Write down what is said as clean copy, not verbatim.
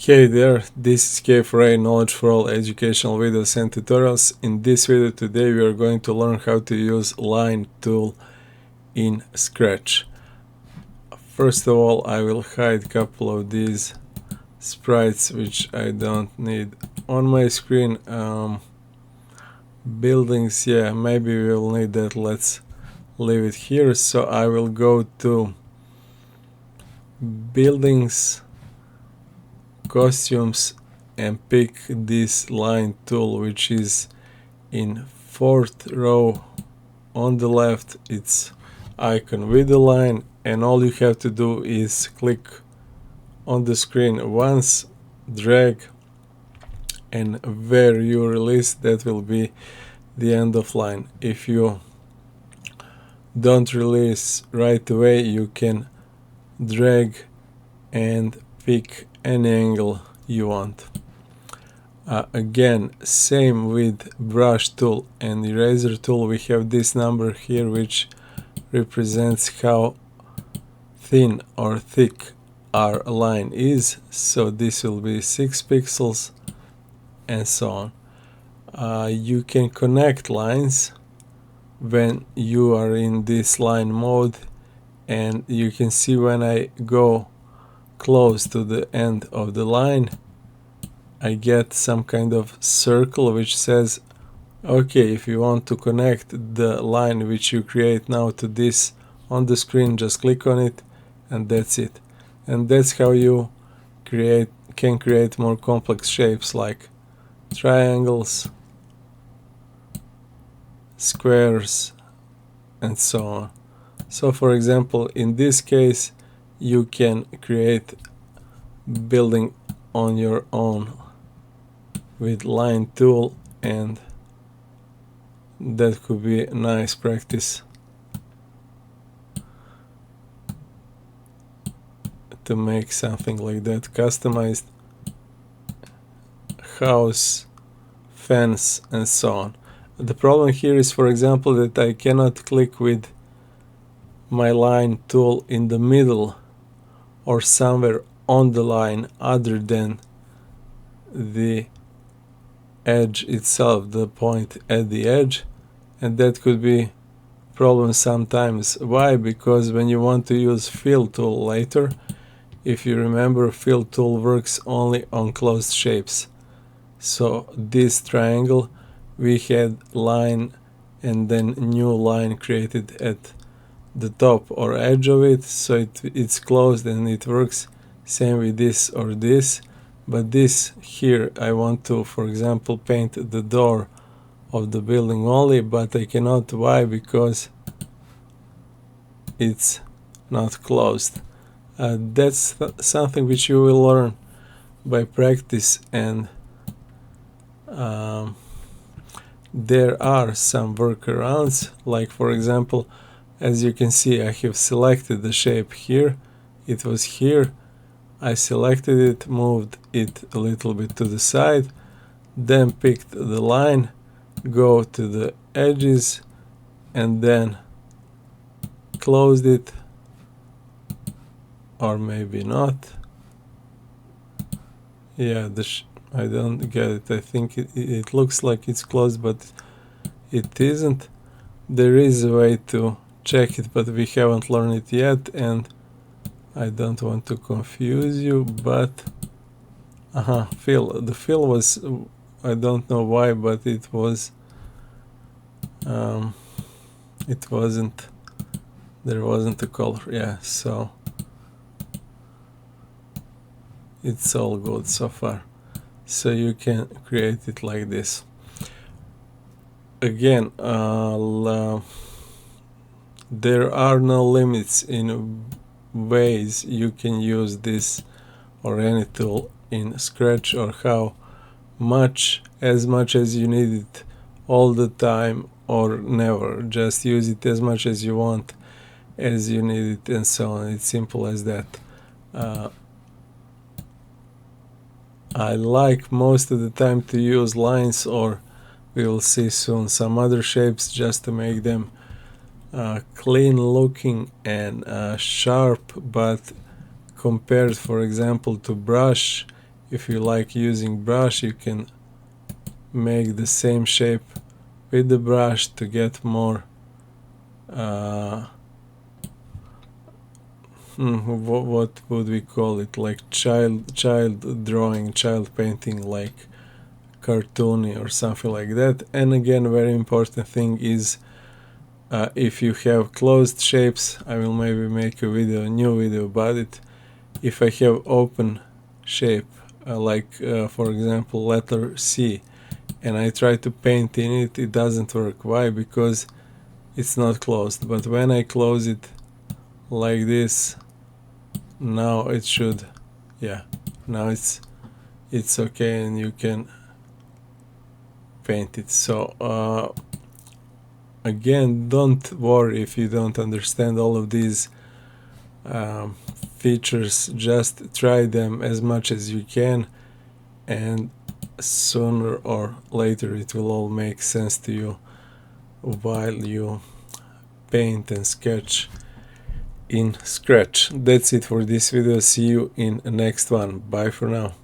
Hey there, this is K4A Knowledge for All educational videos and tutorials. In this video today we are going to learn how to use line tool in Scratch. First of all, I will hide a couple of these sprites which I don't need on my screen. Buildings, yeah, maybe we will need that. Let's leave it here. So I will go to buildings, costumes, and pick this line tool which is in 4th row on the left. It's icon with the line, and all you have to do is click on the screen once, drag, and where you release, that will be the end of line. If you don't release right away, you can drag and pick any angle you want. Again, same with brush tool and eraser tool. We have this number here which represents how thin or thick our line is. So this will be 6 pixels and so on. You can connect lines when you are in this line mode, and you can see when I go close to the end of the line, I get some kind of circle which says, okay, if you want to connect the line which you create now to this on the screen, just click on it, and that's it. And that's how you can create more complex shapes like triangles, squares, and so on. So for example, in this case, you can create building on your own with line tool, and that could be a nice practice to make something like that, customized house, fence, and so on. The problem here is, for example, that I cannot click with my line tool in the middle or somewhere on the line other than the edge itself, the point at the edge, and that could be problem sometimes. Why? Because when you want to use fill tool later, if you remember, fill tool works only on closed shapes. So this triangle, we had line and then new line created at the top or edge of it, so it's closed and it works. Same with this or this, but this here I want to, for example, paint the door of the building only, but I cannot. Why? Because it's not closed. That's something which you will learn by practice, and there are some workarounds, like for example, as you can see, I have selected the shape here. It was here. I selected it, moved it a little bit to the side, then picked the line, go to the edges, and then closed it, or maybe not. Yeah, I don't get it. I think it looks like it's closed, but it isn't. There is a way to check it, but we haven't learned it yet, and I don't want to confuse you, but fill. The fill was, I don't know why, but it was it wasn't, there wasn't a color. Yeah, so it's all good so far. So you can create it like this. Again, there are no limits in ways you can use this or any tool in Scratch, or how much, as much as you need it all the time or never. Just use it as much as you want, as you need it, and so on. It's simple as that. I like most of the time to use lines, or we will see soon some other shapes, just to make them clean looking and sharp. But compared, for example, to brush if you like using brush, you can make the same shape with the brush to get more what would we call it, like child drawing, child painting, like cartoony or something like that. And again, very important thing is if you have closed shapes, I will maybe make a new video about it. If I have open shape, like for example letter C, and I try to paint in it, it doesn't work. Why? Because it's not closed. But when I close it like this, now it should, yeah, now it's okay, and you can paint it. So again, don't worry if you don't understand all of these features. Just try them as much as you can, and sooner or later it will all make sense to you while you paint and sketch in Scratch. That's it for this video. See you in the next one. Bye for now.